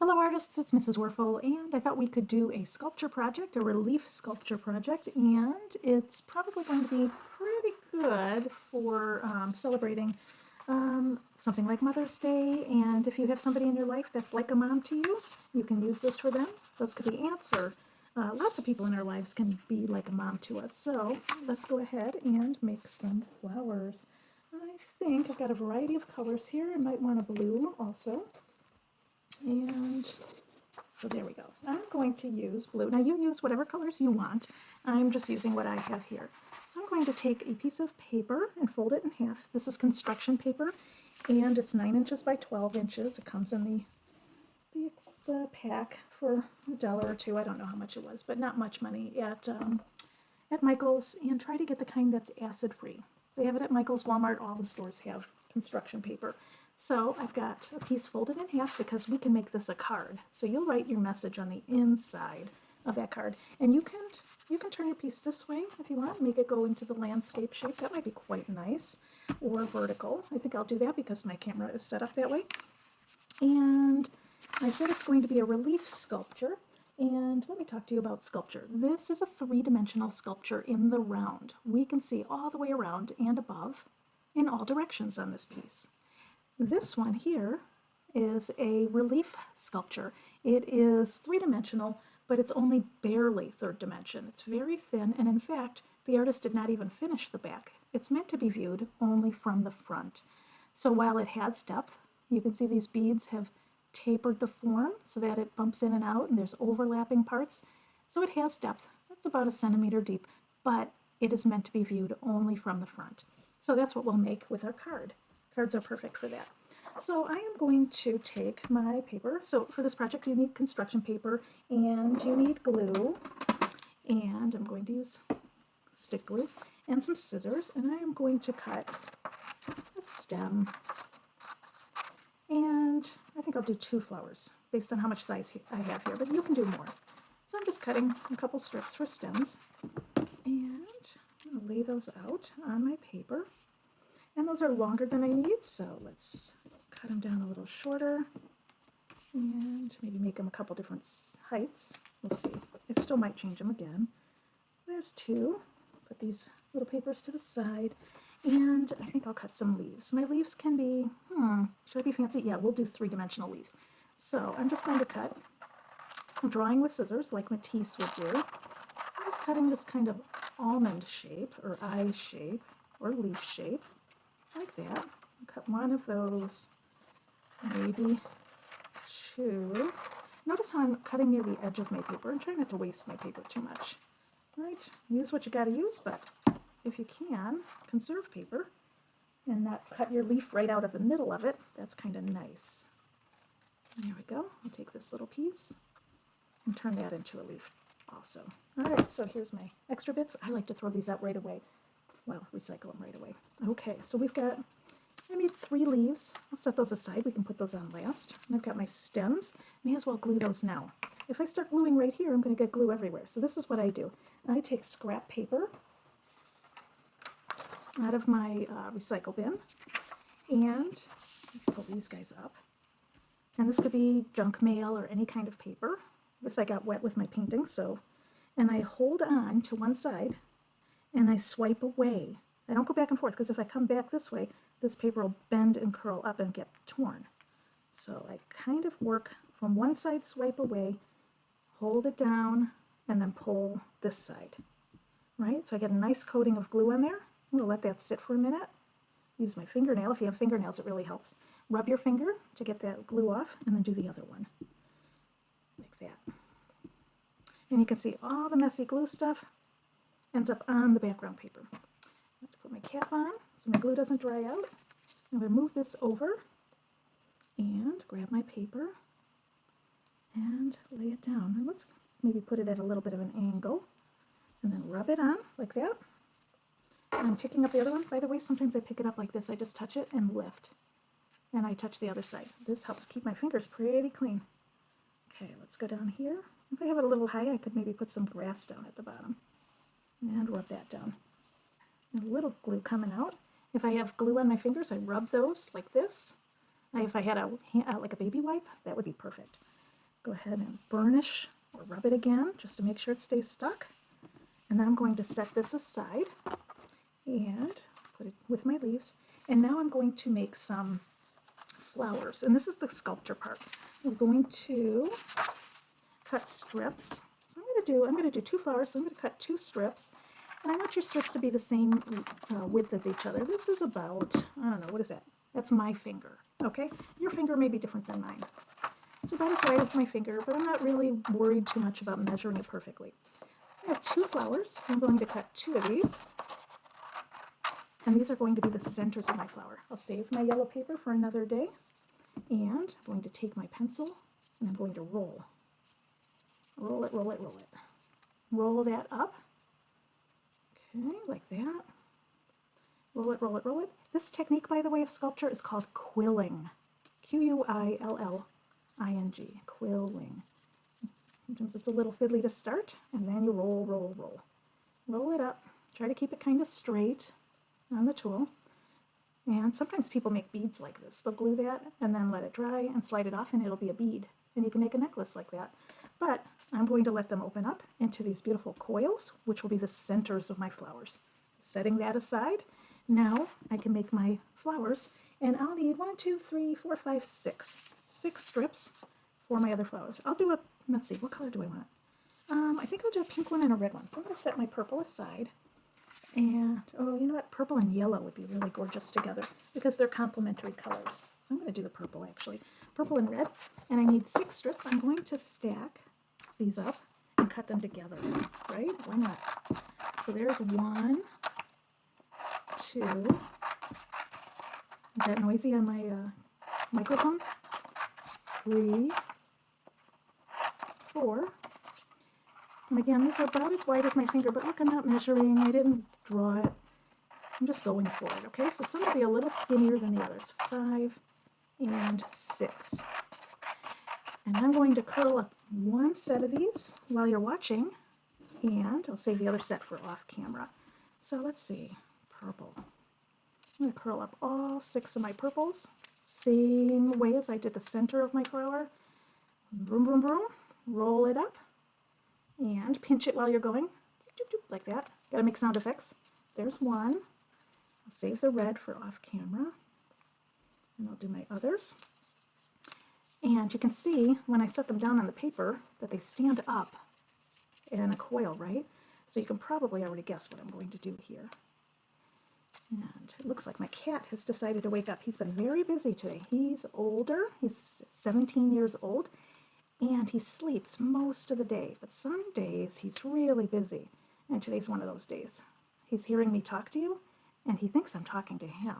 Hello artists, it's Mrs. Werfel, and I thought we could do a sculpture project, a relief sculpture project, and it's probably going to be pretty good for celebrating something like Mother's Day, and if you have somebody in your life that's like a mom to you, you can use this for them. Those could be aunts or lots of people in our lives can be like a mom to us. So let's go ahead and make some flowers. I think I've got a variety of colors here. I might want a blue also. And so there we go. I'm going to use blue. Now you use whatever colors you want. I'm just using what I have here. So I'm going to take a piece of paper and fold it in half. This is construction paper, and it's 9 inches by 12 inches. It comes in the pack for $1 or $2. I don't know how much it was, but not much money at Michael's. And try to get the kind that's acid-free. They have it at Michael's, Walmart. All the stores have construction paper. So I've got a piece folded in half because we can make this a card. So you'll write your message on the inside of that card. And you can turn your piece this way if you want, make it go into the landscape shape. That might be quite nice. Or vertical. I think I'll do that because my camera is set up that way. And I said it's going to be a relief sculpture. And let me talk to you about sculpture. This is a three-dimensional sculpture in the round. We can see all the way around and above in all directions on this piece. This one here is a relief sculpture. It is three-dimensional, but it's only barely third dimension. It's very thin, and in fact, the artist did not even finish the back. It's meant to be viewed only from the front. So while it has depth, you can see these beads have tapered the form so that it bumps in and out, and there's overlapping parts. So it has depth. It's about 1 centimeter deep, but it is meant to be viewed only from the front. So that's what we'll make with our card. Cards are perfect for that. So I am going to take my paper. So for this project you need construction paper and you need glue, and I'm going to use stick glue and some scissors, and I am going to cut a stem, and I think I'll do 2 flowers based on how much size I have here, but you can do more. So I'm just cutting a couple strips for stems, and I'm going to lay those out on my paper. And those are longer than I need, so let's cut them down a little shorter and maybe make them a couple different heights. We'll see. I still might change them again. There's 2. Put these little papers to the side, and I think I'll cut some leaves. My leaves can be, should I be fancy? Yeah, we'll do 3-dimensional leaves. So I'm just going to cut. I'm drawing with scissors like Matisse would do. I'm just cutting this kind of almond shape or eye shape or leaf shape. Like that. I'll cut one of those, maybe 2. Notice how I'm cutting near the edge of my paper. I'm trying not to waste my paper too much. Right? Use what you gotta use, but if you can, conserve paper and not cut your leaf right out of the middle of it. That's kind of nice. There we go. I'll take this little piece and turn that into a leaf also. Alright, so here's my extra bits. I like to throw these out right away. Well, recycle them right away. Okay, so I made 3 leaves. I'll set those aside. We can put those on last. And I've got my stems. May as well glue those now. If I start gluing right here, I'm going to get glue everywhere. So this is what I do. I take scrap paper out of my recycle bin. And let's pull these guys up. And this could be junk mail or any kind of paper. This I got wet with my painting, so. And I hold on to one side and I swipe away. I don't go back and forth because if I come back this way, this paper will bend and curl up and get torn. So I kind of work from one side, swipe away, hold it down, and then pull this side. Right? So I get a nice coating of glue on there. I'm going to let that sit for a minute. Use my fingernail. If you have fingernails, it really helps. Rub your finger to get that glue off, and then do the other one. Like that. And you can see all the messy glue stuff ends up on the background paper. I have to put my cap on so my glue doesn't dry out. I'm going to move this over and grab my paper and lay it down. And let's maybe put it at a little bit of an angle and then rub it on like that. And I'm picking up the other one. By the way, sometimes I pick it up like this. I just touch it and lift. And I touch the other side. This helps keep my fingers pretty clean. Okay, let's go down here. If I have it a little high, I could maybe put some grass down at the bottom. And rub that down. And a little glue coming out. If I have glue on my fingers, I rub those like this. If I had like a baby wipe, that would be perfect. go ahead and burnish or rub it again just to make sure it stays stuck. And then I'm going to set this aside and put it with my leaves. And now I'm going to make some flowers. And this is the sculpture part. We're going to cut strips. So I'm going to do 2 flowers, so I'm going to cut 2 strips. And I want your strips to be the same width as each other. This is about, I don't know, what is that? That's my finger, okay? Your finger may be different than mine. It's about as wide as my finger, but I'm not really worried too much about measuring it perfectly. I have 2 flowers. I'm going to cut 2 of these. And these are going to be the centers of my flower. I'll save my yellow paper for another day. And I'm going to take my pencil and I'm going to roll. Roll it, roll it, roll it. Roll that up. Okay, like that. Roll it, roll it, roll it. This technique, by the way, of sculpture is called quilling. Q-U-I-L-L-I-N-G. Quilling. Sometimes it's a little fiddly to start, and then you roll, roll, roll. Roll it up. Try to keep it kind of straight on the tool. And sometimes people make beads like this. They'll glue that and then let it dry and slide it off, and it'll be a bead. And you can make a necklace like that. But I'm going to let them open up into these beautiful coils, which will be the centers of my flowers. Setting that aside, now I can make my flowers, and I'll need 1, 2, 3, 4, 5, 6. 6 strips for my other flowers. I'll do let's see, what color do I want? I think I'll do a pink one and a red one. So I'm going to set my purple aside. And, oh, you know what? Purple and yellow would be really gorgeous together because they're complementary colors. So I'm going to do the purple, actually. Purple and red. And I need 6 strips. I'm going to stack these up and cut them together, right? Why not? So there's 1, 2. Is that noisy on my microphone? 3, 4. And again, these are about as wide as my finger, but look, I'm not measuring. I didn't draw it. I'm just going for it, okay? So some will be a little skinnier than the others. 5 and 6. And I'm going to curl up 1 set of these while you're watching, and I'll save the other set for off camera. So let's see, purple. I'm going to curl up all 6 of my purples, same way as I did the center of my flower. Broom, broom, broom. Roll it up. And pinch it while you're going, like that. Gotta make sound effects. There's 1. I'll save the red for off camera. And I'll do my others. And you can see when I set them down on the paper that they stand up in a coil, right? So you can probably already guess what I'm going to do here. And it looks like my cat has decided to wake up. He's been very busy today. He's older. He's 17 years old. And he sleeps most of the day, but some days he's really busy, and today's one of those days. He's hearing me talk to you, and he thinks I'm talking to him,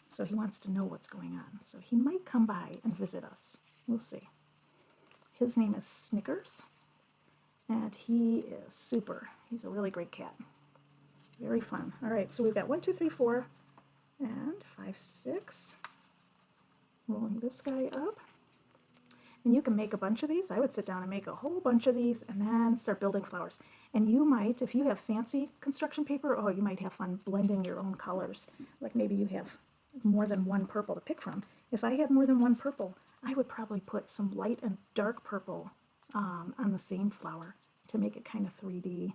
so he wants to know what's going on. So he might come by and visit us. We'll see. His name is Snickers, and he is super. He's a really great cat. Very fun. All right, so we've got 1, 2, 3, 4, and 5, 6. Rolling this guy up. And you can make a bunch of these. I would sit down and make a whole bunch of these and then start building flowers. And you might, if you have fancy construction paper, oh, you might have fun blending your own colors. Like maybe you have more than 1 purple to pick from. If I had more than 1 purple, I would probably put some light and dark purple on the same flower to make it kind of 3D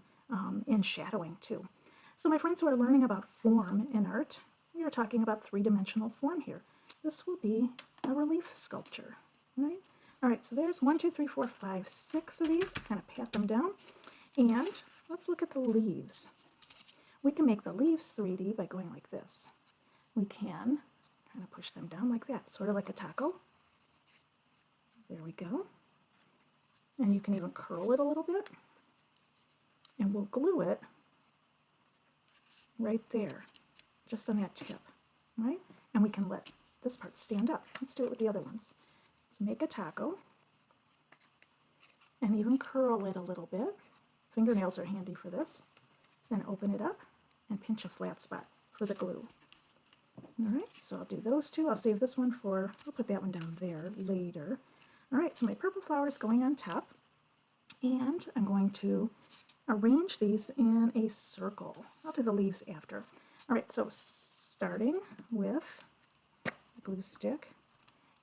in shadowing too. So my friends who are learning about form in art, we are talking about 3-dimensional form here. This will be a relief sculpture, right? All right, so there's 1, 2, 3, 4, 5, 6 of these. Kind of pat them down. And let's look at the leaves. We can make the leaves 3D by going like this. We can kind of push them down like that, sort of like a taco. There we go. And you can even curl it a little bit. And we'll glue it right there, just on that tip, right? And we can let this part stand up. Let's do it with the other ones. So make a taco and even curl it a little bit. Fingernails are handy for this. Then open it up and pinch a flat spot for the glue. All right, so I'll do those 2. I'll save this one for, I'll put that one down there later. All right, so my purple flower is going on top, and I'm going to arrange these in a circle. I'll do the leaves after. All right, so starting with the glue stick.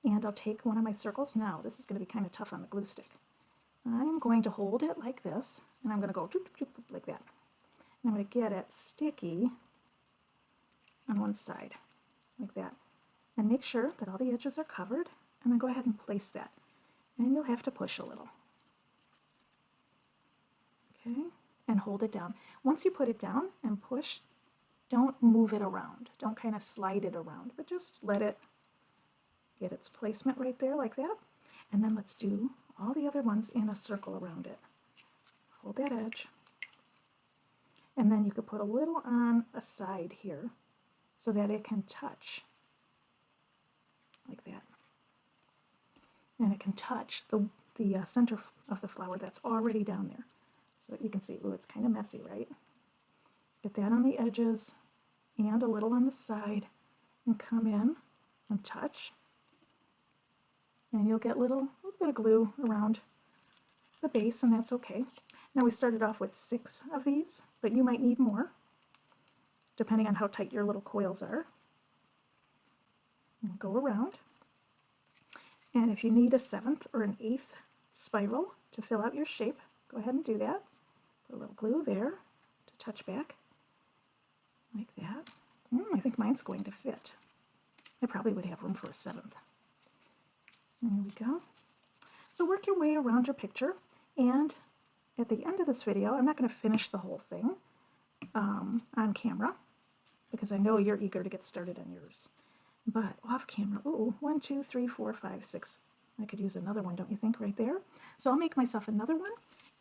And I'll take one of my circles. Now, this is going to be kind of tough on the glue stick. I'm going to hold it like this, and I'm going to go doop, doop, doop, like that. And I'm going to get it sticky on one side, like that. And make sure that all the edges are covered, and then go ahead and place that. And you'll have to push a little. Okay, and hold it down. Once you put it down and push, don't move it around. Don't kind of slide it around, but just let it get its placement right there like that. And then let's do all the other ones in a circle around it. Hold that edge. And then you could put a little on a side here so that it can touch like that. And it can touch the center of the flower that's already down there. So you can see, ooh, it's kind of messy, right? Get that on the edges and a little on the side and come in and touch. And you'll get a little bit of glue around the base, and that's okay. Now we started off with 6 of these, but you might need more, depending on how tight your little coils are. And go around. And if you need a 7th or an 8th spiral to fill out your shape, go ahead and do that. Put a little glue there to touch back, like that. I think mine's going to fit. I probably would have room for a 7th. There we go. So work your way around your picture, and at the end of this video, I'm not going to finish the whole thing on camera, because I know you're eager to get started on yours. But off camera, ooh, 1, 2, 3, 4, 5, 6. I could use another one, don't you think, right there? So I'll make myself another one,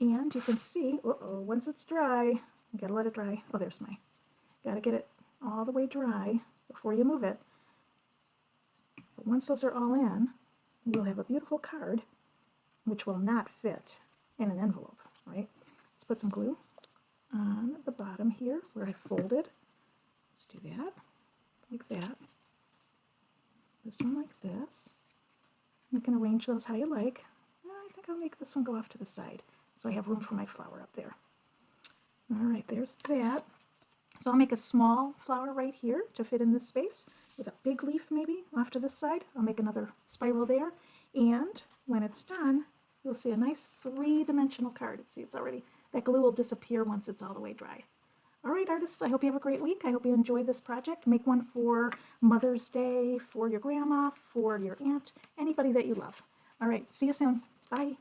and you can see, once it's dry, you gotta let it dry. Oh, there's my, gotta get it all the way dry before you move it. But once those are all in, you'll have a beautiful card, which will not fit in an envelope, right? Let's put some glue on the bottom here where I folded. Let's do that, like that. This one like this. You can arrange those how you like. I think I'll make this one go off to the side so I have room for my flower up there. All right, there's that. So I'll make a small flower right here to fit in this space with a big leaf maybe off to this side. I'll make another spiral there. And when it's done, you'll see a nice 3-dimensional card. See, it's already, that glue will disappear once it's all the way dry. All right, artists, I hope you have a great week. I hope you enjoy this project. Make one for Mother's Day, for your grandma, for your aunt, anybody that you love. All right, see you soon. Bye.